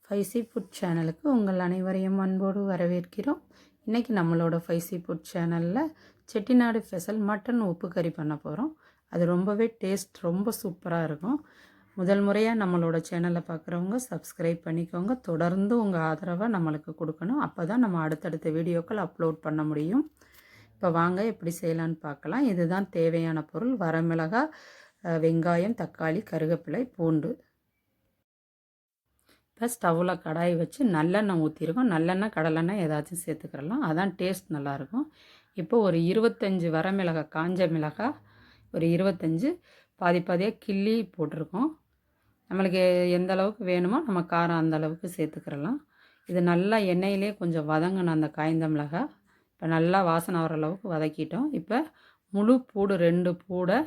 ஃபைசி food சேனலுக்கு உங்கள் அனைவரையும் அன்போடு வரவேற்கிறோம். இன்றைக்கி நம்மளோட ஃபைசி ஃபுட் சேனலில் செட்டிநாடு ஸ்பெஷல் மட்டன் உப்பு கறி பண்ண போகிறோம். அது ரொம்பவே டேஸ்ட் ரொம்ப சூப்பராக இருக்கும். முதல் முறையாக நம்மளோட சேனலை பார்க்குறவங்க சப்ஸ்கிரைப் பண்ணிக்கோங்க. தொடர்ந்து உங்கள் ஆதரவை நம்மளுக்கு கொடுக்கணும். அப்போ தான் நம்ம அடுத்தடுத்த வீடியோக்கள் அப்லோட் பண்ண முடியும். இப்போ வாங்க எப்படி செய்யலான்னு பார்க்கலாம். இதுதான் தேவையான பொருள்: வரமிளகாய், வெங்காயம், தக்காளி, கருவேப்பிலை, பூண்டு. இப்போ ஸ்டவ்வில் கடாய் வச்சு நல்லெண்ணெய் ஊற்றிருக்கோம். நல்லெண்ணெய், கடலெண்ணெய் ஏதாச்சும் சேர்த்துக்கிறலாம், அதான் டேஸ்ட் நல்லாயிருக்கும். இப்போ ஒரு 25 வரமிளகாய், காஞ்ச மிளகாய் ஒரு 25 பாதி பாதியாக கிள்ளி போட்டிருக்கோம். நம்மளுக்கு எந்த அளவுக்கு வேணுமோ நம்ம காரம் அந்த அளவுக்கு சேர்த்துக்கிறலாம். இது நல்லா எண்ணெயிலே கொஞ்சம் வதங்கணும். அந்த காய்ந்த மிளகாய் இப்போ நல்லா வாசனை வர அளவுக்கு வதக்கிட்டோம். இப்போ முழு பூடு 2 பூடை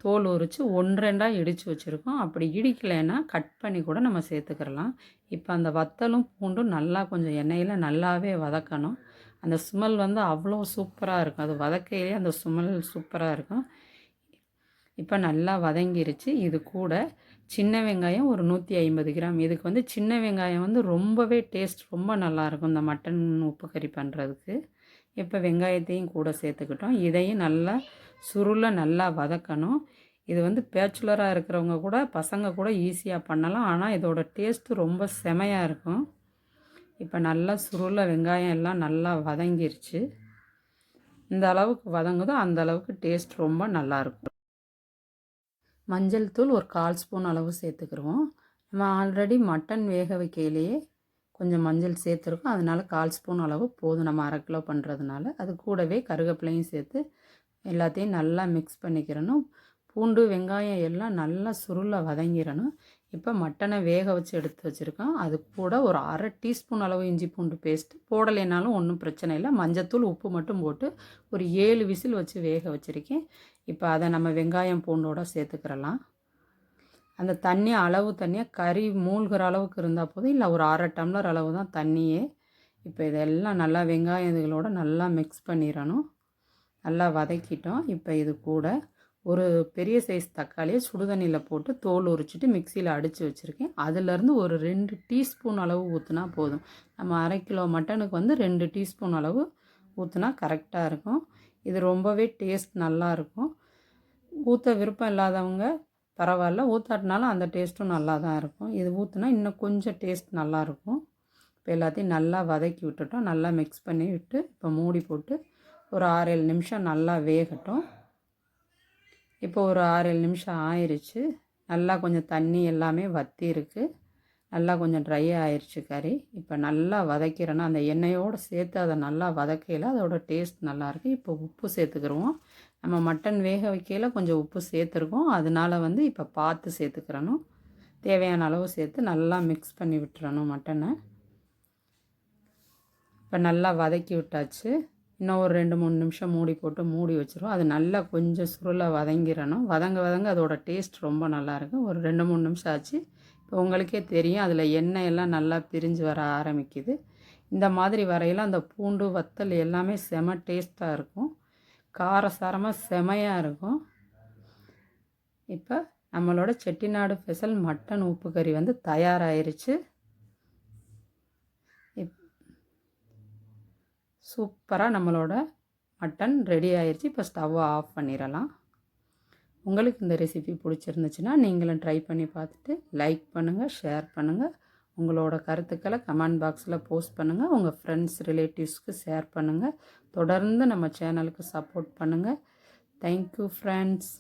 தோல் உரித்து 1-2 இடித்து வச்சுருக்கோம். அப்படி இடிக்கலைன்னா கட் பண்ணி கூட நம்ம சேர்த்துக்கிறலாம். இப்போ அந்த வத்தலும் பூண்டும் நல்லா கொஞ்சம் எண்ணெயில் நல்லாவே வதக்கணும். அந்த ஸ்மெல் அவ்வளோ சூப்பராக இருக்கும். அது வதக்கையிலே அந்த ஸ்மெல் சூப்பராக இருக்கும். இப்போ நல்லா வதங்கிருச்சு. இது கூட சின்ன வெங்காயம் ஒரு 150 கிராம். இதுக்கு சின்ன வெங்காயம் ரொம்பவே டேஸ்ட் ரொம்ப நல்லாயிருக்கும் இந்த மட்டன் உப்பு கறி பண்ணுறதுக்கு. இப்போ வெங்காயத்தையும் கூட சேர்த்துக்கிட்டோம். இதையும் நல்லா சுருளை நல்லா வதக்கணும். இது பேச்சுலராக இருக்கிறவங்க கூட, பசங்க கூட ஈஸியாக பண்ணலாம். ஆனால் இதோட டேஸ்ட்டு ரொம்ப செமையாக இருக்கும். இப்போ நல்லா சுருளை வெங்காயம் எல்லாம் நல்லா வதங்கிருச்சு. இந்த அளவுக்கு வதங்குதோ அந்த அளவுக்கு டேஸ்ட் ரொம்ப நல்லாயிருக்கும். மஞ்சள் தூள் ஒரு 1/4 ஸ்பூன் அளவு சேர்த்துக்கிடுவோம். நம்ம ஆல்ரெடி மட்டன் வேக வைக்கையிலேயே கொஞ்சம் மஞ்சள் சேர்த்துருக்கோம். அதனால் 1/4 ஸ்பூன் அளவு போதும். நம்ம 1/2 கிலோ பண்ணுறதுனால. அது கூடவே கருவேப்பிலையும் சேர்த்து எல்லாத்தையும் நல்லா மிக்ஸ் பண்ணிக்கிறணும். பூண்டு, வெங்காயம் எல்லாம் நல்லா சுருளை வதங்கிடணும். இப்போ மட்டனை வேக வச்சு எடுத்து வச்சுருக்கோம். அது கூட ஒரு 1/2 டீஸ்பூன் அளவு இஞ்சி பூண்டு பேஸ்ட்டு போடலைனாலும் ஒன்றும் பிரச்சனை இல்லை. மஞ்சத்தூள், உப்பு மட்டும் போட்டு ஒரு 7 விசில் வச்சு வேக வச்சுருக்கேன். இப்போ அதை நம்ம வெங்காயம் பூண்டோடு சேர்த்துக்கிறலாம். அந்த தண்ணி அளவு தண்ணியாக கறி மூழ்கிற அளவுக்கு இருந்தால் போதும். இல்லை ஒரு 1/2 டம்ளர் அளவு தான் தண்ணியே. இப்போ இதெல்லாம் நல்லா வெங்காயம் இதுகளோட நல்லா மிக்ஸ் பண்ணிடணும். நல்லா வதக்கிட்டோம். இப்போ இது கூட ஒரு பெரிய சைஸ் தக்காளியை சுடுதண்ணியில் போட்டு தோல் உரிச்சிட்டு மிக்சியில் அடித்து வச்சுருக்கேன். அதிலேருந்து ஒரு 2 டீஸ்பூன் அளவு ஊற்றினா போதும். நம்ம 1/2 கிலோ மட்டனுக்கு 2 டீஸ்பூன் அளவு ஊற்றினா கரெக்டாக இருக்கும். இது ரொம்பவே டேஸ்ட் நல்லாயிருக்கும். ஊற்ற விருப்பம் இல்லாதவங்க பரவாயில்ல, ஊற்றாட்டினாலும் அந்த டேஸ்ட்டும் நல்லா தான் இருக்கும். இது ஊற்றினா இன்னும் கொஞ்சம் டேஸ்ட் நல்லாயிருக்கும். இப்போ எல்லாத்தையும் நல்லா வதக்கி விட்டுட்டோம். நல்லா மிக்ஸ் பண்ணி விட்டு இப்போ மூடி போட்டு ஒரு 6-7 நிமிஷம் நல்லா வேகட்டும். இப்போ ஒரு 6-7 நிமிஷம் ஆயிடுச்சு. நல்லா கொஞ்சம் தண்ணி எல்லாமே வற்றி இருக்குது. நல்லா கொஞ்சம் ட்ரை ஆயிடுச்சு கறி. இப்போ நல்லா வதக்கிறேன்னா அந்த எண்ணெயோடு சேர்த்து அதை நல்லா வதக்கையில் அதோட டேஸ்ட் நல்லாயிருக்கு. இப்போ உப்பு சேர்த்துக்கிடுவோம். நம்ம மட்டன் வேக வைக்கையில் கொஞ்சம் உப்பு சேர்த்துருக்கோம். அதனால் இப்போ பார்த்து சேர்த்துக்கிறணும். தேவையான அளவு சேர்த்து நல்லா மிக்ஸ் பண்ணி விட்டுறணும் மட்டனை. இப்போ நல்லா வதக்கி விட்டாச்சு. இன்னும் ஒரு 2-3 நிமிஷம் மூடி போட்டு மூடி வச்சுருவோம். அது நல்லா கொஞ்சம் சுருளை வதங்கிடணும். வதங்க அதோட டேஸ்ட் ரொம்ப நல்லாயிருக்கும். ஒரு 2-3 நிமிஷம் ஆச்சு. இப்போ உங்களுக்கே தெரியும் அதில் எண்ணெய் எல்லாம் நல்லா பிரிஞ்சு வர ஆரம்பிக்குது. இந்த மாதிரி வரையில் அந்த பூண்டு, வத்தல் எல்லாமே செம டேஸ்ட்டாக இருக்கும். காரசாரமாக செமையாக இருக்கும். இப்போ நம்மளோட செட்டிநாடு ஸ்பெஷல் மட்டன் உப்பு கறி தயாராகிருச்சு. சூப்பராக நம்மளோட மட்டன் ரெடி ஆயிடுச்சு. இப்போ ஸ்டவ்வை ஆஃப் பண்ணிடலாம். உங்களுக்கு இந்த ரெசிபி பிடிச்சிருந்துச்சுன்னா நீங்களும் ட்ரை பண்ணி பார்த்துட்டு லைக் பண்ணுங்கள், ஷேர் பண்ணுங்கள். உங்களோட கருத்துக்களை கமெண்ட் பாக்ஸில் போஸ்ட் பண்ணுங்கள். உங்கள் ஃப்ரெண்ட்ஸ், ரிலேட்டிவ்ஸ்க்கு ஷேர் பண்ணுங்கள். தொடர்ந்து நம்ம சேனலுக்கு சப்போர்ட் பண்ணுங்கள். Thank you friends.